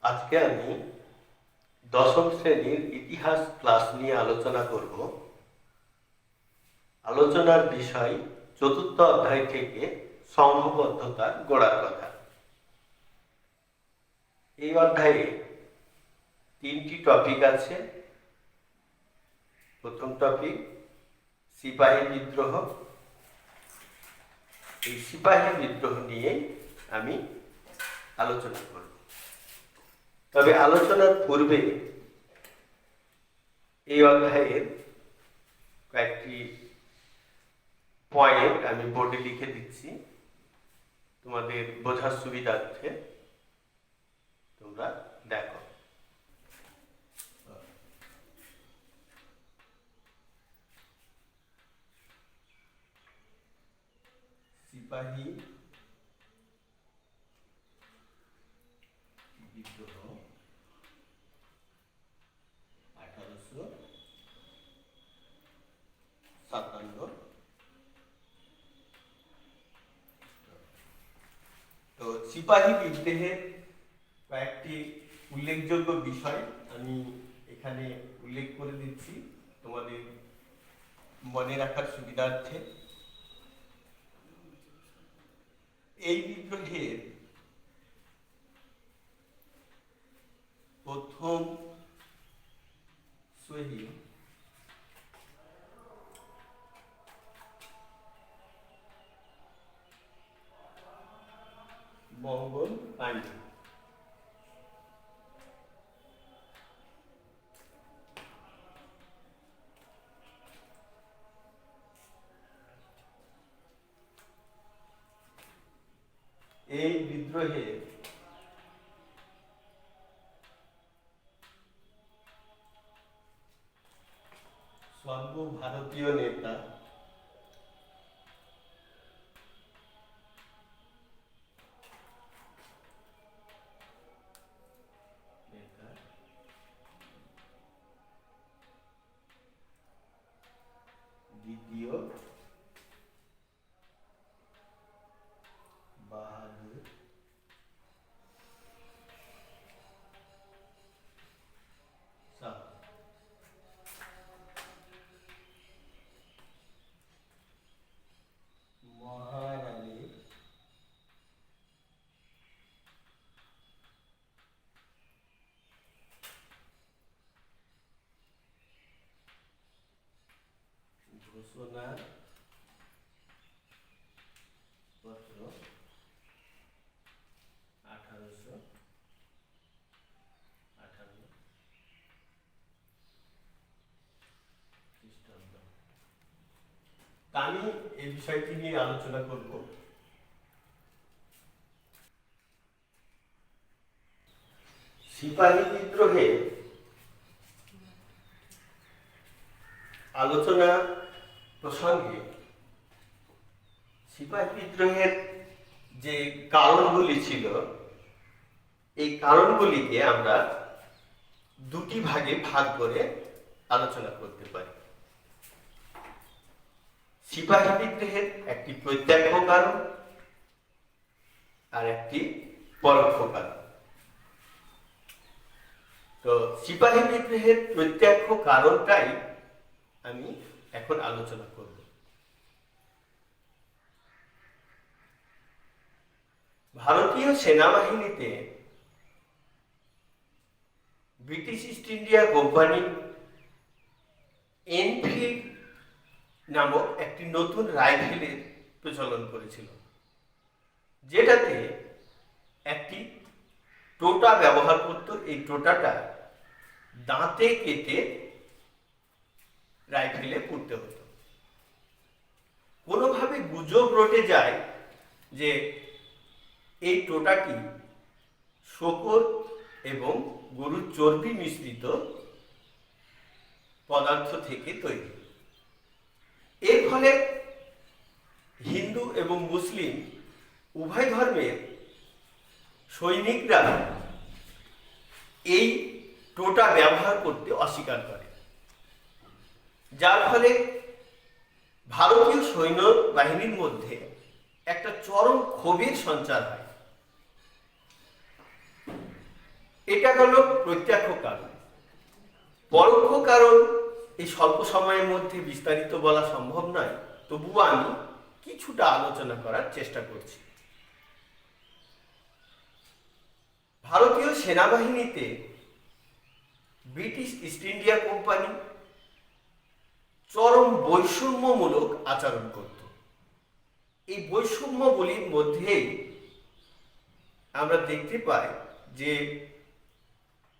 আজকে আমি দশম শ্রেণীর ইতিহাস ক্লাস নিয়ে আলোচনা করব। আলোচনার বিষয় চতুর্থ অধ্যায় থেকে সংঘবদ্ধতার গোড়ার কথা। এই অধ্যায়ে 3টি টপিক আছে। প্রথম টপিক সিপাহী বিদ্রোহ। এই সিপাহী বিদ্রোহ নিয়ে আমি আলোচনা করব। তবে আলোচনার পূর্বে এই অধ্যায়ের কয়েকটি পয়েন্ট আমি বোর্ডে লিখে দিচ্ছি, তোমাদের বোঝার সুবিধার্থে তোমরা দেখো। সিপাহী বিদ্রোহ 1857। তো সিপাহী বিদ্রোহের কয়েকটি উল্লেখযোগ্য বিষয় আমি এখানে উল্লেখ করে দিচ্ছি তোমাদের মনে রাখার সুবিধার্থে। এই বিদ্রোহের প্রথম শহীদ মঙ্গল পাণ্ডে। এই বিদ্রোহে সর্বভারতীয় নেতা দ্বিতীয় বাহাদুর শাহ মহারানীর ঘোষণা পত্র 1858 খ্রিস্টাব্দ। আমি এই বিষয়টি নিয়ে আলোচনা করব। সিপাহী বিদ্রোহে আলোচনা প্রসঙ্গে সিপাহী বিদ্রোহের যে কারণগুলি ছিল, এই কারণগুলিকে আমরা দুটি ভাগে ভাগ করে আলোচনা করতে পারি। সিপাহী বিদ্রোহের একটি প্রত্যক্ষ কারণ আর একটি পরোক্ষ কারণ। তো সিপাহী বিদ্রোহের প্রত্যক্ষ কারণটাই আমি এখন আলোচনা করব। ভারতীয় সেনাবাহিনীতে British east India company Enfield নামক একটি নতুন রাইফেলের প্রচলন করেছিল, যেটাতে একটি টোটা ব্যবহার করত। এই টোটাটা দাঁতে কেটে রাইফেলে পুরতে হতো। কোনোভাবে গুজব রটে যায় যে এই টোটাটি শূকর এবং গরুর চর্বি মিশ্রিত পদার্থ থেকে তৈরি। এর ফলে হিন্দু এবং মুসলিম উভয় ধর্মের সৈনিকরা এই টোটা ব্যবহার করতে অস্বীকার করে, যার ফলে ভারতীয় সৈন্য বাহিনীর মধ্যে একটা চরম ক্ষোভের সঞ্চার হয়। এটা হলো প্রত্যক্ষ কারণ। পরোক্ষ কারণ এই স্বল্প সময়ের মধ্যে বিস্তারিত বলা সম্ভব নয়, তবুও আমি কিছুটা আলোচনা করার চেষ্টা করছি। ভারতীয় সেনাবাহিনীতে ব্রিটিশ ইস্ট ইন্ডিয়া কোম্পানি চরম বৈষম্যমূলক আচরণ করত। এই বৈষম্যগুলির মধ্যেই আমরা দেখতে পাই যে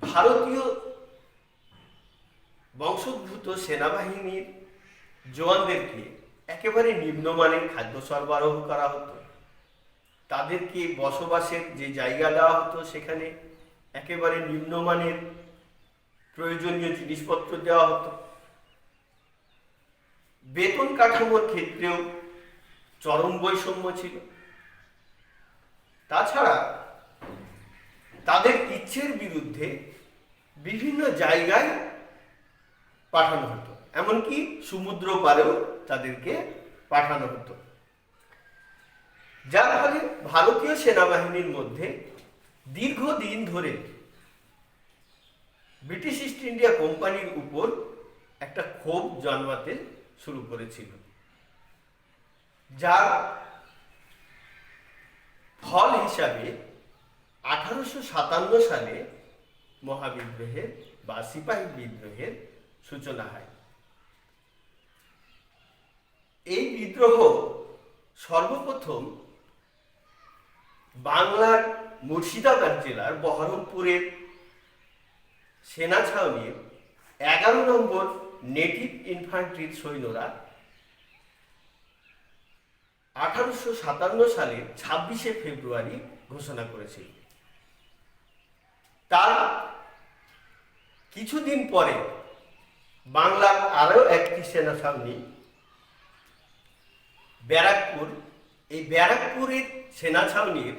ভারতীয় বংশোদ্ভূত সেনাবাহিনীর জওয়ানদেরকে একেবারে নিম্নমানের খাদ্য সরবরাহ করা হতো। তাদেরকে বসবাসের যে জায়গা দেওয়া হতো সেখানে একেবারে নিম্নমানের প্রয়োজনীয় জিনিসপত্র দেওয়া হতো। বেতন কাঠামোর ক্ষেত্রেও চরম বৈষম্য ছিল। তাছাড়া তাদের ইচ্ছের বিরুদ্ধে বিভিন্ন জায়গায় পাঠানো হতো, এমনকি সমুদ্র পারেও তাদেরকে পাঠানো হতো, যার ফলে ভারতীয় সেনাবাহিনীর মধ্যে দীর্ঘদিন ধরে ব্রিটিশ ইস্ট ইন্ডিয়া কোম্পানির উপর একটা ক্ষোভ জন্মাতে শুরু করেছিল, যার ফল হিসাবে 1857 সালে মহাবিদ্রোহের বা সিপাহী বিদ্রোহের সূচনা হয়। এই বিদ্রোহ সর্বপ্রথম বাংলার মুর্শিদাবাদ জেলার বহরমপুরের সেনা ছাউনির 11 নম্বর নেটিভ ইনফ্যান্ট্রির সৈন্যরা 1857 সালের 26শে ফেব্রুয়ারি ঘোষণা করেছিল। তার কিছুদিন পরে বাংলার আরও একটি সেনা ছাউনি ব্যারাকপুর, এই ব্যারাকপুরের সেনা ছাউনির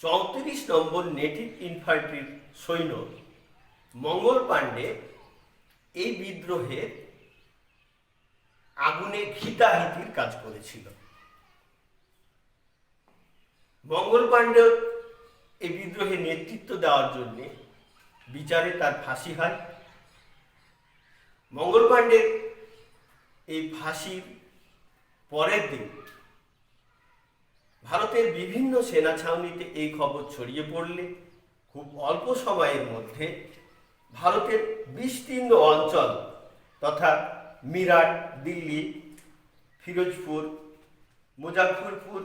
34 নম্বর নেটিভ ইনফ্যান্ট্রির সৈন্য মঙ্গল পাণ্ডে এই বিদ্রোহে আগুনে ঘিতাহিতির কাজ করেছিল। মঙ্গল পাণ্ডে এই বিদ্রোহে নেতৃত্ব দেওয়ার জন্য বিচারে তার ফাঁসি হয়। মঙ্গল পাণ্ডের এই ফাঁসির পরের দিন ভারতের বিভিন্ন সেনা ছাউনিতে এই খবর ছড়িয়ে পড়লে খুব অল্প সময়ের মধ্যে ভারতের বিস্তীর্ণ অঞ্চল তথা মিরাট, দিল্লি, ফিরোজপুর, মুজাফফরপুর,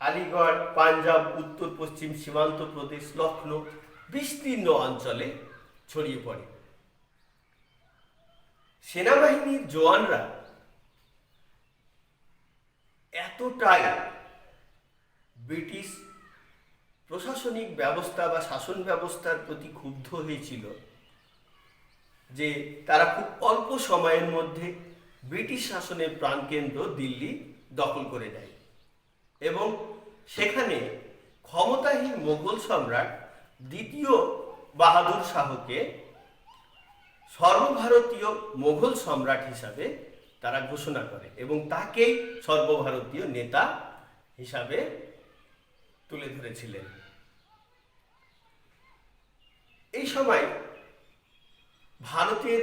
আলিগড়, পাঞ্জাব, উত্তর পশ্চিম সীমান্ত প্রদেশ, লখনৌ বিস্তীর্ণ অঞ্চলে ছড়িয়ে পড়ে। সেনাবাহিনীর জওয়ানরা এতটাই ব্রিটিশ প্রশাসনিক ব্যবস্থা বা শাসন ব্যবস্থার প্রতি ক্ষুব্ধ হয়েছিল যে তারা খুব অল্প সময়ের মধ্যে ব্রিটিশ শাসনের প্রাণকেন্দ্র দিল্লি দখল করে নেয় এবং সেখানে ক্ষমতাহীন মোগল সম্রাট দ্বিতীয় বাহাদুর শাহকে সর্বভারতীয় মোগল সম্রাট হিসাবে তারা ঘোষণা করে এবং তাকেই সর্বভারতীয় নেতা হিসাবে তুলে ধরেছিলেন। এই সময় ভারতের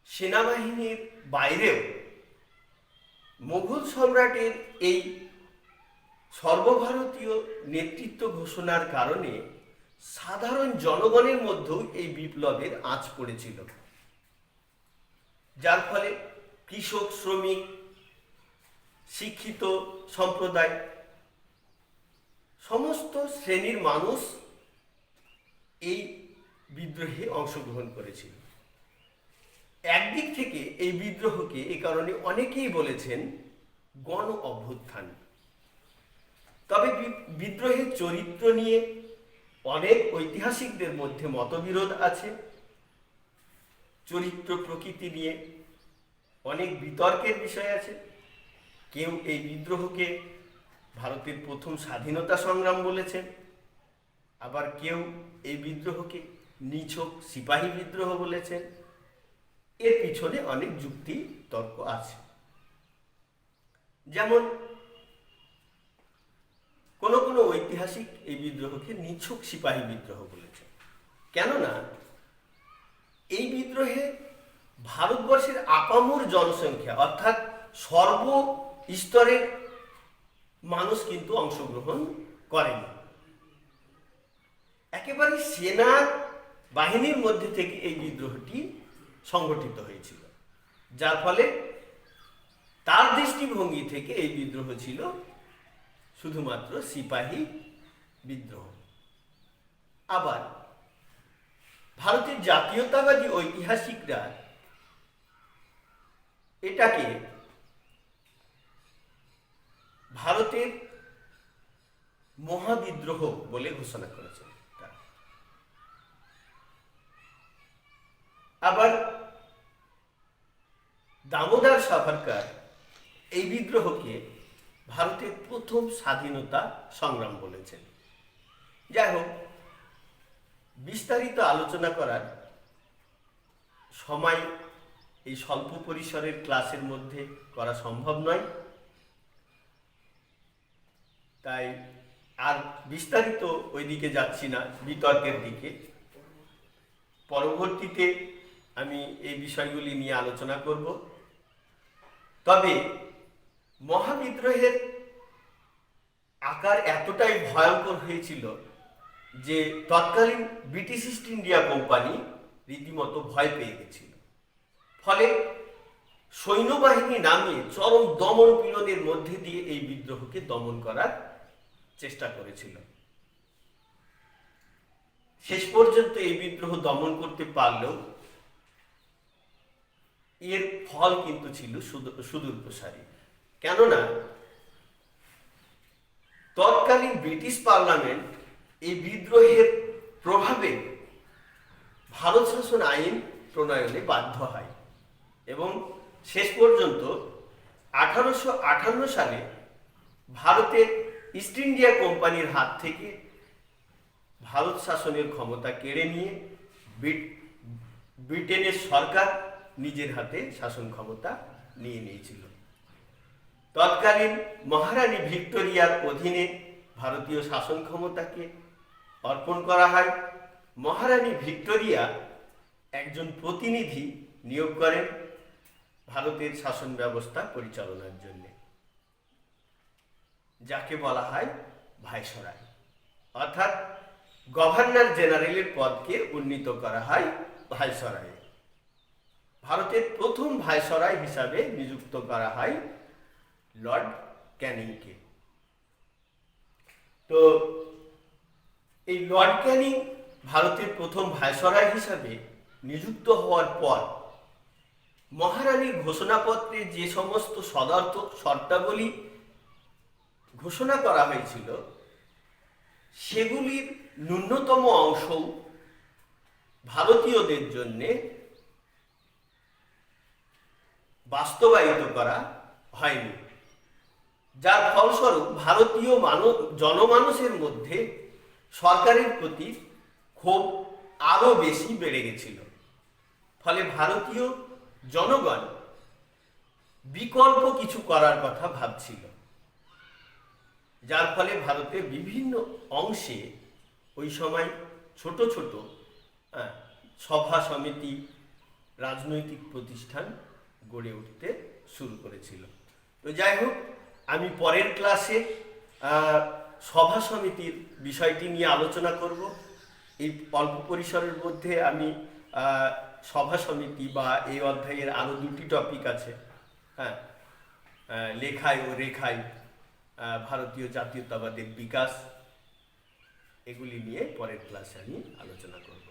সেনাবাহিনীর বাইরেও মোগল সম্রাটের এই সর্বভারতীয় নেতৃত্ব ঘোষণার কারণে সাধারণ জনগণের মধ্যেও এই বিপ্লবের আঁচ পড়েছিল, যার ফলে কৃষক, শ্রমিক, শিক্ষিত সম্প্রদায় সমস্ত শ্রেণীর মানুষ এই বিদ্রোহে অংশগ্রহণ করেছিল। একদিক থেকে এই বিদ্রোহকে এই কারণে অনেকেই বলেছেন গণ অভ্যুত্থান। তবে বিদ্রোহের চরিত্র নিয়ে অনেক ঐতিহাসিকদের মধ্যে মতবিরোধ আছে। চরিত্র প্রকৃতি নিয়ে অনেক বিতর্কের বিষয় আছে। কেউ এই বিদ্রোহকে ভারতের প্রথম স্বাধীনতা সংগ্রাম বলেছেন, আবার কেউ এই বিদ্রোহকে নিছক সিপাহী বিদ্রোহ বলেছেন। এর পিছনে অনেক যুক্তি তর্ক আছে। যেমন কোনো কোনো ঐতিহাসিক এই বিদ্রোহকে নিছক সিপাহী বিদ্রোহ বলেছে। কেননা এই বিদ্রোহে ভারতবর্ষের আপামর জনসংখ্যা অর্থাৎ সর্ব স্তরের মানুষ কিন্তু অংশগ্রহণ করেনি। একেবারে সেনা বাহিনীর মধ্যে থেকে এই বিদ্রোহটি সংগঠিত হয়েছিল, যার ফলে তার দৃষ্টিভঙ্গি থেকে এই বিদ্রোহ ছিল শুধুমাত্র সিপাহী বিদ্রোহ। আবার ভারতের জাতীয়তাবাদী ঐতিহাসিকরা এটাকে ভারতের মহাবিদ্রোহ বলে ঘোষণা করেছেন। আবার দামোদর সাভারকর এই বিদ্রোহকে ভারতের প্রথম স্বাধীনতা সংগ্রাম বলেছেন। যাই হোক, বিস্তারিত আলোচনা করার সময় এই স্বল্প পরিসরের ক্লাসের মধ্যে করা সম্ভব নয়, তাই আর বিস্তারিত ওই দিকে যাচ্ছি না, বিতর্কের দিকে। পরবর্তীতে আমি এই বিষয়গুলি নিয়ে আলোচনা করব। তবে মহাবিদ্রোহের আকার এতটাই ভয়ঙ্কর হয়েছিল যে তৎকালীন ব্রিটিশ ইস্ট ইন্ডিয়া কোম্পানি রীতিমতো ভয় পেয়ে গেছিল। ফলে সৈন্যবাহিনী নামিয়ে চরম দমন পীড়নের মধ্যে দিয়ে এই বিদ্রোহকে দমন করার চেষ্টা করেছিল। শেষ পর্যন্ত এই বিদ্রোহ দমন করতে পারলেও এর ফল কিন্তু ছিল সুদূর প্রসারী। কেননা তৎকালীন ব্রিটিশ পার্লামেন্ট এই বিদ্রোহের প্রভাবে ভারত শাসন আইন প্রণয়নে বাধ্য হয় এবং শেষ পর্যন্ত 1858 সালে ভারতের ইস্ট ইন্ডিয়া কোম্পানির হাত থেকে ভারত শাসনের ক্ষমতা কেড়ে নিয়ে ব্রিটেনের সরকার নিজের হাতে শাসন ক্ষমতা নিয়ে নিয়েছিল। তৎকালীন মহারানী ভিক্টোরিয়ার অধীনে ভারতীয় শাসন ক্ষমতাকে অর্পণ করা হয়। মহারানী ভিক্টোরিয়া একজন প্রতিনিধি নিয়োগ করেন ভারতের শাসন ব্যবস্থা পরিচালনার জন্য, যাকে বলা হয় ভাইসরয়, অর্থাৎ গভর্নর জেনারেলের পদকে উন্নীত করা হয় ভাইসরয়ে। ভারতের প্রথম ভাইসরয় হিসাবে নিযুক্ত করা হয় লর্ড ক্যানিংকে। তো এই লর্ড ক্যানিং ভারতের প্রথম ভাইসরয় হিসাবে নিযুক্ত হওয়ার পর মহারানীর ঘোষণাপত্রে যে সমস্ত শর্তাবলী ঘোষণা করা হয়েছিল সেগুলির ন্যূনতম অংশও ভারতীয়দের জন্য বাস্তবায়িত করা হয়নি, যার ফলস্বরূপ ভারতীয় জনমানুষের মধ্যে সরকারের প্রতি ক্ষোভ আরো বেশি বেড়ে গেছিল। ফলে ভারতীয় জনগণ বিকল্প কিছু করার কথা ভাবছিল, যার ফলে ভারতের বিভিন্ন অংশে ওই সময় ছোট ছোট সভা সমিতি, রাজনৈতিক প্রতিষ্ঠান গড়ে উঠতে শুরু করেছিল। তো যাই হোক, আমি পরের ক্লাসে সভা সমিতির বিষয়টি নিয়ে আলোচনা করব। এই অল্প পরিসরের মধ্যে আমি সভা সমিতি বা এই অধ্যায়ের আরও দুটি টপিক আছে, লেখায় ও রেখায় ভারতীয় জাতীয়তাবাদের বিকাশ, এগুলি নিয়ে পরের ক্লাসে আমি আলোচনা করব।